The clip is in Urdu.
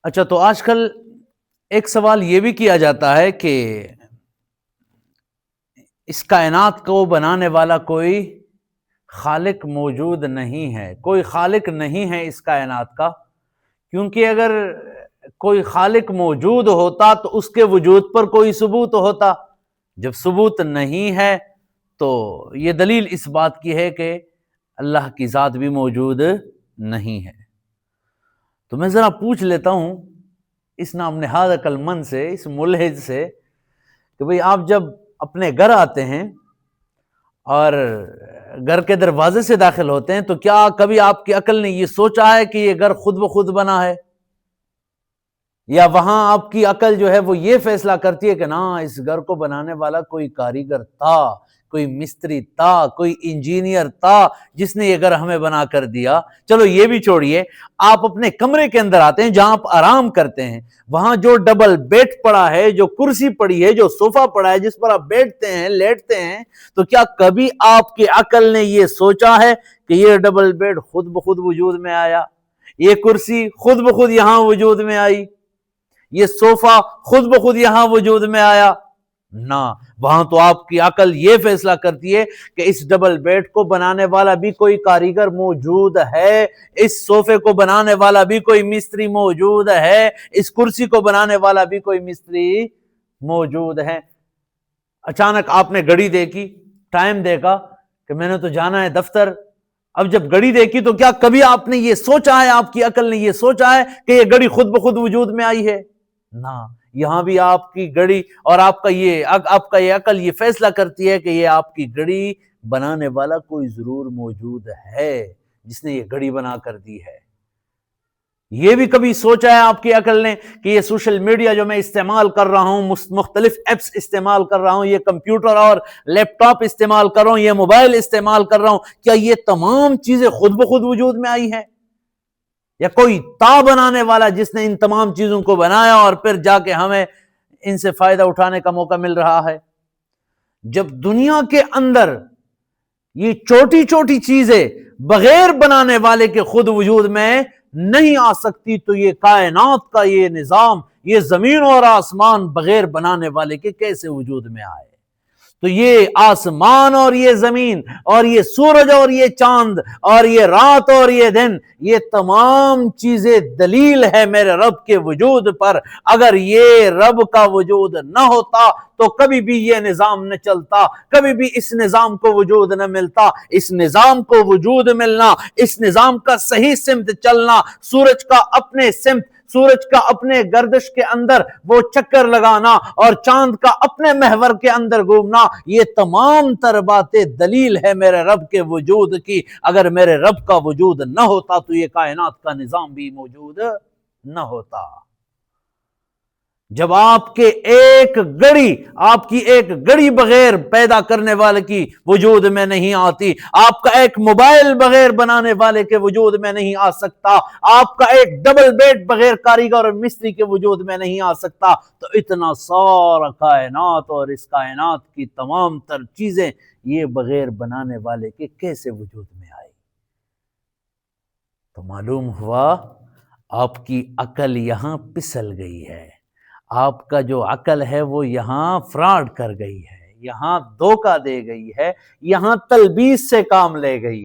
اچھا، تو آج کل ایک سوال یہ بھی کیا جاتا ہے کہ اس کائنات کو بنانے والا کوئی خالق موجود نہیں ہے، کوئی خالق نہیں ہے اس کائنات کا، کیونکہ اگر کوئی خالق موجود ہوتا تو اس کے وجود پر کوئی ثبوت ہوتا، جب ثبوت نہیں ہے تو یہ دلیل اس بات کی ہے کہ اللہ کی ذات بھی موجود نہیں ہے۔ تو میں ذرا پوچھ لیتا ہوں اس نام نہاد عقل مند سے، اس ملحد سے، کہ بھئی آپ جب اپنے گھر آتے ہیں اور گھر کے دروازے سے داخل ہوتے ہیں تو کیا کبھی آپ کی عقل نے یہ سوچا ہے کہ یہ گھر خود بخود بنا ہے؟ یا وہاں آپ کی عقل جو ہے وہ یہ فیصلہ کرتی ہے کہ نا اس گھر کو بنانے والا کوئی کاریگر تھا، کوئی مستری تھا، کوئی انجینئر تھا جس نے یہ گھر ہمیں بنا کر دیا۔ چلو یہ بھی چھوڑیے، آپ اپنے کمرے کے اندر آتے ہیں جہاں آپ آرام کرتے ہیں، وہاں جو ڈبل بیڈ پڑا ہے، جو کرسی پڑی ہے، جو صوفہ پڑا ہے جس پر آپ بیٹھتے ہیں، لیٹتے ہیں، تو کیا کبھی آپ کی عقل نے یہ سوچا ہے کہ یہ ڈبل بیڈ خود بخود وجود میں آیا، یہ کرسی خود بخود یہاں وجود میں آئی، یہ صوفہ خود بخود یہاں وجود میں آیا؟ نہ، وہاں تو آپ کی عقل یہ فیصلہ کرتی ہے کہ اس ڈبل بیڈ کو بنانے والا بھی کوئی کاریگر موجود ہے، اس صوفے کو بنانے والا بھی کوئی مستری موجود ہے، اس کرسی کو بنانے والا بھی کوئی مستری موجود ہے۔ اچانک آپ نے گھڑی دیکھی، ٹائم دیکھا کہ میں نے تو جانا ہے دفتر۔ اب جب گھڑی دیکھی تو کیا کبھی آپ نے یہ سوچا ہے، آپ کی عقل نے یہ سوچا ہے کہ یہ گھڑی خود بخود وجود میں آئی ہے؟ نہ، یہاں بھی آپ کی گھڑی اور آپ کا یہ عقل یہ فیصلہ کرتی ہے کہ یہ آپ کی گھڑی بنانے والا کوئی ضرور موجود ہے جس نے یہ گھڑی بنا کر دی ہے۔ یہ بھی کبھی سوچا ہے آپ کی عقل نے کہ یہ سوشل میڈیا جو میں استعمال کر رہا ہوں، مختلف ایپس استعمال کر رہا ہوں، یہ کمپیوٹر اور لیپ ٹاپ استعمال کر رہا ہوں، یہ موبائل استعمال کر رہا ہوں، کیا یہ تمام چیزیں خود بخود وجود میں آئی ہیں؟ یا کوئی تا بنانے والا جس نے ان تمام چیزوں کو بنایا اور پھر جا کے ہمیں ان سے فائدہ اٹھانے کا موقع مل رہا ہے؟ جب دنیا کے اندر یہ چھوٹی چھوٹی چیزیں بغیر بنانے والے کے خود وجود میں نہیں آ سکتی تو یہ کائنات کا یہ نظام، یہ زمین اور آسمان بغیر بنانے والے کے کیسے وجود میں آئے؟ تو یہ آسمان اور یہ زمین اور یہ سورج اور یہ چاند اور یہ رات اور یہ دن، یہ تمام چیزیں دلیل ہے میرے رب کے وجود پر۔ اگر یہ رب کا وجود نہ ہوتا تو کبھی بھی یہ نظام نہ چلتا، کبھی بھی اس نظام کو وجود نہ ملتا۔ اس نظام کو وجود ملنا، اس نظام کا صحیح سمت چلنا، سورج کا اپنے سمت، سورج کا اپنے گردش کے اندر وہ چکر لگانا اور چاند کا اپنے محور کے اندر گھومنا، یہ تمام تر باتیں دلیل ہے میرے رب کے وجود کی۔ اگر میرے رب کا وجود نہ ہوتا تو یہ کائنات کا نظام بھی موجود نہ ہوتا۔ جب آپ کی ایک گڑی بغیر پیدا کرنے والے کی وجود میں نہیں آتی، آپ کا ایک موبائل بغیر بنانے والے کے وجود میں نہیں آ سکتا، آپ کا ایک ڈبل بیڈ بغیر کاریگر اور مستری کے وجود میں نہیں آ سکتا، تو اتنا سارا کائنات اور اس کائنات کی تمام تر چیزیں یہ بغیر بنانے والے کے کیسے وجود میں آئی؟ تو معلوم ہوا آپ کی عقل یہاں پسل گئی ہے، آپ کا جو عقل ہے وہ یہاں فراڈ کر گئی ہے، یہاں دھوکہ دے گئی ہے، یہاں تلبیس سے کام لے گئی۔